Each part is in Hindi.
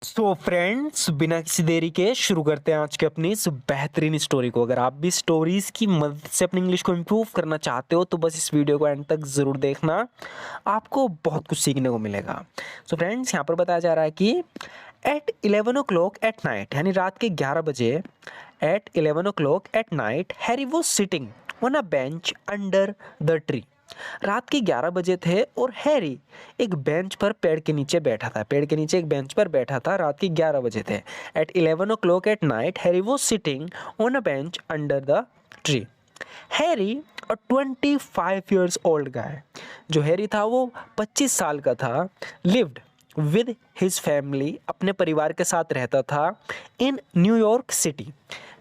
सो फ्रेंड्स, बिना किसी देरी के शुरू करते हैं आज के अपनी इस बेहतरीन स्टोरी को। अगर आप भी स्टोरीज की मदद से अपनी इंग्लिश को इम्प्रूव करना चाहते हो तो बस इस वीडियो को एंड तक ज़रूर देखना, आपको बहुत कुछ सीखने को मिलेगा। सो फ्रेंड्स, यहाँ पर बताया जा रहा है कि एट 11 o'clock एट नाइट, यानी रात के 11 बजे, at 11 o'clock at night Harry was sitting on a bench under the tree. रात के 11 बजे थे और हैरी एक बेंच पर पेड़ के नीचे बैठा था। पेड़ के नीचे एक बेंच पर बैठा था। रात के 11 बजे थे। At 11 o'clock at night Harry was sitting on a bench under the tree. Harry a 25 years old guy, जो हैरी था वो 25 साल का था, लिव्ड विद हिज फैमिली, अपने परिवार के साथ रहता था, in New York city.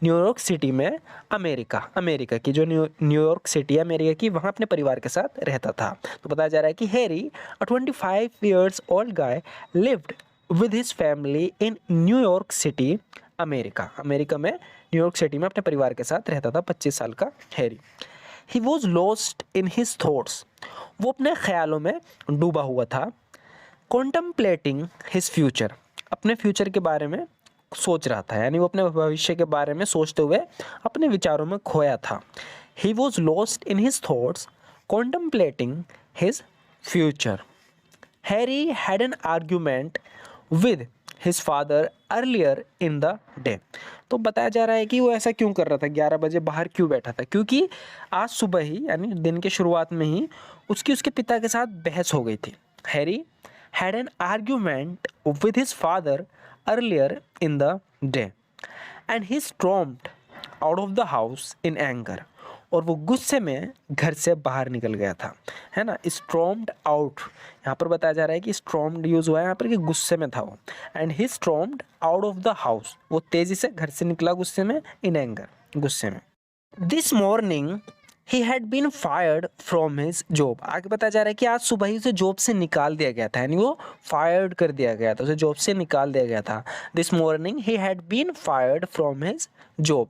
New York city में अमेरिका की जो न्यूयॉर्क सिटी है अमेरिका की, वहाँ अपने परिवार के साथ रहता था। तो बताया जा रहा है कि Harry a 25 years old guy lived with his family in New York city America में न्यूयॉर्क सिटी में अपने परिवार के साथ रहता था 25 साल का Harry. He was lost in his thoughts, वो अपने ख्यालों में डूबा हुआ था। कॉन्टम्पलेटिंग हिज फ्यूचर, अपने फ्यूचर के बारे में सोच रहा था, यानी वो अपने भविष्य के बारे में सोचते हुए अपने विचारों में खोया था। He was lost in his thoughts contemplating his future. Harry had an argument with his father earlier in the day. तो बताया जा रहा है कि वो ऐसा क्यों कर रहा था, 11 बजे बाहर क्यों बैठा था, क्योंकि आज सुबह ही यानी दिन के शुरुआत में ही उसके पिता के साथ बहस हो गई थी। Harry had an argument with his father earlier in the day and he stormed out of the house in anger, और वो गुस्से में घर से बाहर निकल गया था, है ना। स्टॉर्म्ड आउट, यहाँ पर बताया जा रहा है कि स्टॉर्म्ड यूज हुआ है यहाँ पर कि गुस्से में था वो। And he stormed out of the house, वो तेजी से घर से निकला गुस्से में, इन एंगर, गुस्से में। This morning he had been fired from his job, आगे बताया जा रहा है कि आज सुबह ही उसे जॉब से निकाल दिया गया था, यानी वो फायर्ड कर दिया गया था, उसे जॉब से निकाल दिया गया था। This morning he had been fired from his job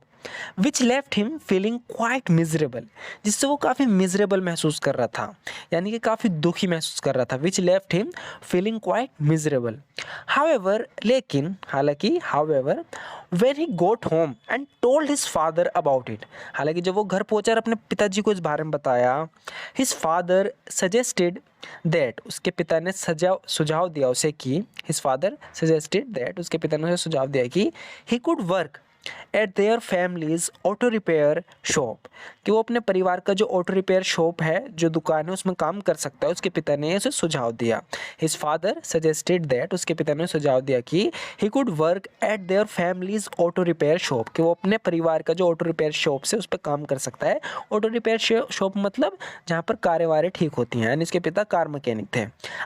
which left him feeling quite miserable, जिससे वो काफ़ी मिजरेबल महसूस कर रहा था, यानी कि काफ़ी दुखी महसूस कर रहा था। विच left him feeling quite miserable. However, लेकिन हालांकि, however when he got home and told his father about it, हालांकि जब वो घर पहुंचा और अपने पिताजी को इस बारे में बताया, his father suggested that, उसके पिता ने सुझाव दिया उसे कि, his father suggested that, उसके पिता ने उसे सुझाव दिया कि he could work eight their families auto repair shop, कि वो अपने परिवार का जो ऑटो रिपेयर शॉप है, जो दुकान है, उसमें काम कर सकता है। उसके पिता ने उसे सुझाव दिया। हिज फादर सजेस्टेड दैट, उसके पिता ने सुझाव दिया कि he could work at their families auto repair shop, कि वो अपने परिवार का जो ऑटो रिपेयर शॉप से उस पर काम कर सकता है। ऑटो रिपेयर शॉप मतलब जहाँ पर कारें वारें ठीक होती हैं, यानी इसके पिता कार मैकेनिक थे।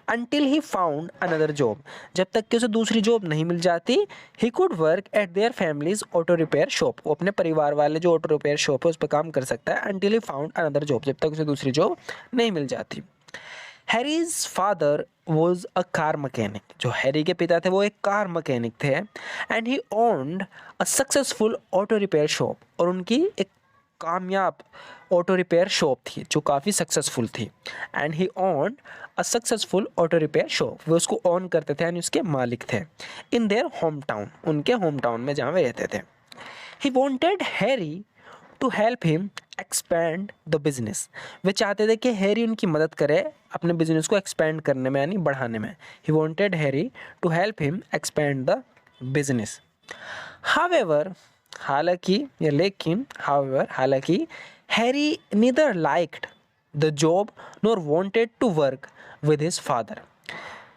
Until he found another job, जब तक कि उसे दूसरी जॉब नहीं मिल जाती। He could work at their families auto repair shop, वो अपने परिवार वाले जो ऑटो रिपेयर शॉप है उस पर काम कर सकता है। Until he found another job, जब तक उसे दूसरी जॉब नहीं मिल जाती। Harry's father was a car mechanic, जो हैरी के पिता थे वो एक कार मैकेनिक थे। And he owned a successful auto repair shop, और उनकी एक कामयाब ऑटो रिपेयर शॉप थी जो काफ़ी सक्सेसफुल थी। And he owned a successful auto repair shop, वो उसको ऑन करते थे, यानी उसके मालिक थे। इन देयर होम टाउन, उनके होम टाउन में जहाँ वे रहते थे। He wanted Harry to help him expand the business, वे चाहते थे कि हैरी उनकी मदद करे अपने बिजनेस को एक्सपैंड करने में, यानी बढ़ाने में। He wanted Harry to help him expand the business. However, हालांकि या लेकिन, हावेवर हालांकि, Harry neither liked the job nor wanted to work with his father,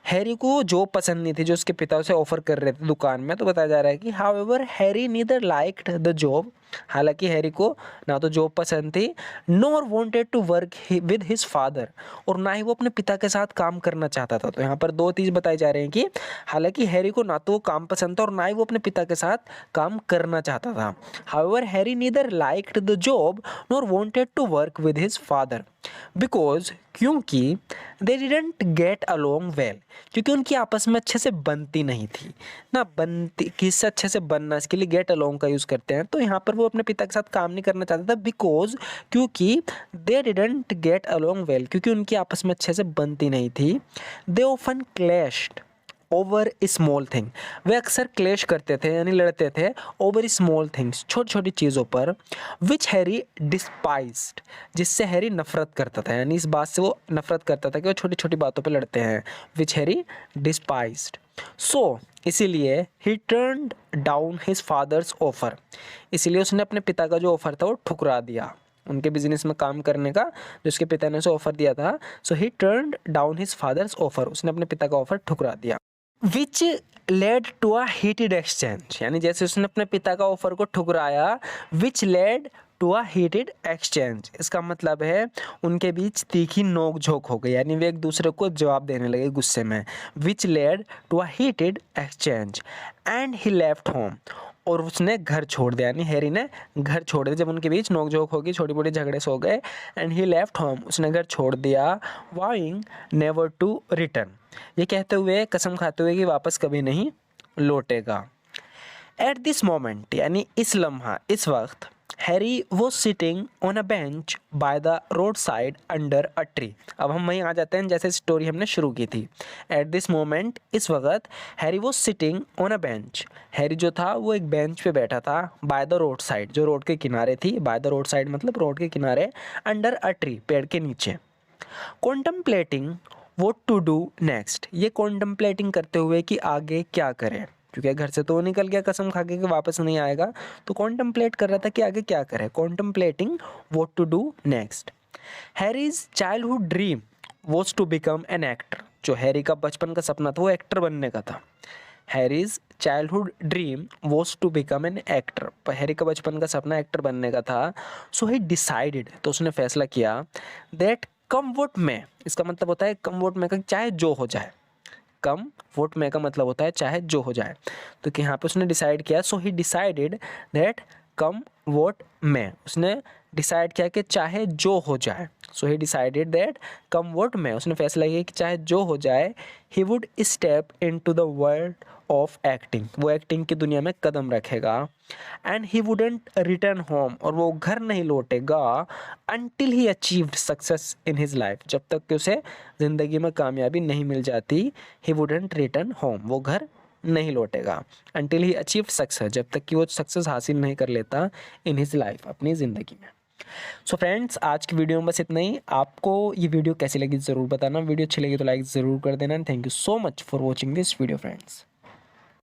Harry को जॉब पसंद नहीं थी जो उसके पिता उसे ऑफर कर रहे थे दुकान में। तो बताया जा रहा है कि however Harry neither liked the job, हालांकि हैरी को ना तो जॉब पसंद थी, nor wanted to work with his father, और ना ही वो अपने पिता के साथ काम करना चाहता था। तो यहाँ पर दो चीज़ बताई जा रही हैं कि हालांकि हैरी को ना तो वो काम पसंद था और ना ही वो अपने पिता के साथ काम करना चाहता था। However Harry neither liked the job nor wanted to work with his father because, क्योंकि they didn't get along well, क्योंकि उनकी आपस में अच्छे से बनती नहीं थी ना। बनती किससे अच्छे से बनना, इसके लिए गेट अलोंग का यूज़ करते हैं। तो यहाँ पर वो अपने पिता के साथ काम नहीं करना चाहता था बिकॉज, क्योंकि they didn't get along well, क्योंकि उनकी आपस में अच्छे से बनती नहीं थी। They often clashed over small thing. वे अक्सर क्लेश करते थे यानी लड़ते थे ओवर स्मॉल थिंग्स, छोटी छोटी चीज़ों पर, विच हैरी डिस्पाइज्ड, जिससे हैरी नफरत करता था, यानी इस बात से वो नफरत करता था कि वो छोटी छोटी बातों पे लड़ते हैं, विच हैरी डिस्पाइज्ड। सो इसीलिए he turned down his father's offer, इसीलिए उसने अपने पिता का जो ऑफर था वो ठुकरा दिया, उनके बिजनेस में काम करने का जो उसके पिता ने उसे ऑफर दिया था। So he turned down his father's offer, उसने अपने पिता का ऑफर ठुकरा दिया। Which led to a heated exchange, यानी जैसे उसने अपने पिता का ऑफर को ठुकराया, which led to a heated exchange, इसका मतलब है उनके बीच तीखी नोक झोंक हो गई, यानी वे एक दूसरे को जवाब देने लगे गुस्से में। Which led to a heated exchange and he left home, और उसने घर छोड़ दिया, यानी हैरी ने घर छोड़ दिया जब उनके बीच नोक झोंक होगी, छोटी मोटी झगड़े से हो गए। एंड ही लेफ्ट होम, उसने घर छोड़ दिया। वाइंग नेवर टू रिटर्न, ये कहते हुए, कसम खाते हुए कि वापस कभी नहीं लौटेगा। एट दिस मोमेंट, यानी इस लम्हा, इस वक्त, हैरी वो sitting on a bench by the road side under a tree. अब हम वहीं आ जाते हैं जैसे स्टोरी हमने शुरू की थी। एट दिस मोमेंट, इस वक्त, हैरी वो sitting on a bench, Harry जो था वो एक बेंच पे बैठा था, बाय द रोड साइड, जो रोड के किनारे थी, बाय द रोड साइड मतलब रोड के किनारे, अंडर अ ट्री, पेड़ के नीचे। कॉन्टम्पलेटिंग व्हाट टू डू नेक्स्ट, ये कॉन्टम्पलेटिंग करते हुए कि आगे क्या करें, क्योंकि घर से तो वो निकल गया कसम खा के कि वापस नहीं आएगा, तो कॉन्टम्पलेट कर रहा था कि आगे क्या करें। Contemplating what to do next. Harry's childhood dream was to become an actor, जो हैरी का बचपन का सपना था वो एक्टर बनने का था। Harry's childhood dream was to become an actor, पर हैरी का बचपन का सपना एक्टर बनने का था। सो ही डिसाइडेड, तो उसने फैसला किया, दैट कम वोट में, इसका मतलब होता है कम वोट में का चाहे जो हो जाए, कम वोट में का मतलब होता है चाहे जो हो जाए, तो कि यहाँ पे उसने डिसाइड किया। So he decided that come what may, उसने डिसाइड किया कि चाहे जो हो जाए। So he decided that come what may, उसने फैसला किया कि चाहे जो हो जाए, he would step into the world of acting, वो एक्टिंग की दुनिया में कदम रखेगा। And he wouldn't return home, और वो घर नहीं लौटेगा, until he achieved success in his life, जब तक कि उसे ज़िंदगी में कामयाबी नहीं मिल जाती। ही वुडेंट रिटर्न होम, वो घर नहीं लौटेगा, अनटिल ही अचीव्ड सक्सेस, जब तक कि वो सक्सेस हासिल नहीं कर लेता इन हिज लाइफ, अपनी ज़िंदगी में। सो फ्रेंड्स, आज की वीडियो में बस इतना ही। आपको ये वीडियो कैसी लगी ज़रूर बताना, वीडियो अच्छी लगी तो लाइक ज़रूर कर देना। Thank you so much for watching this video friends.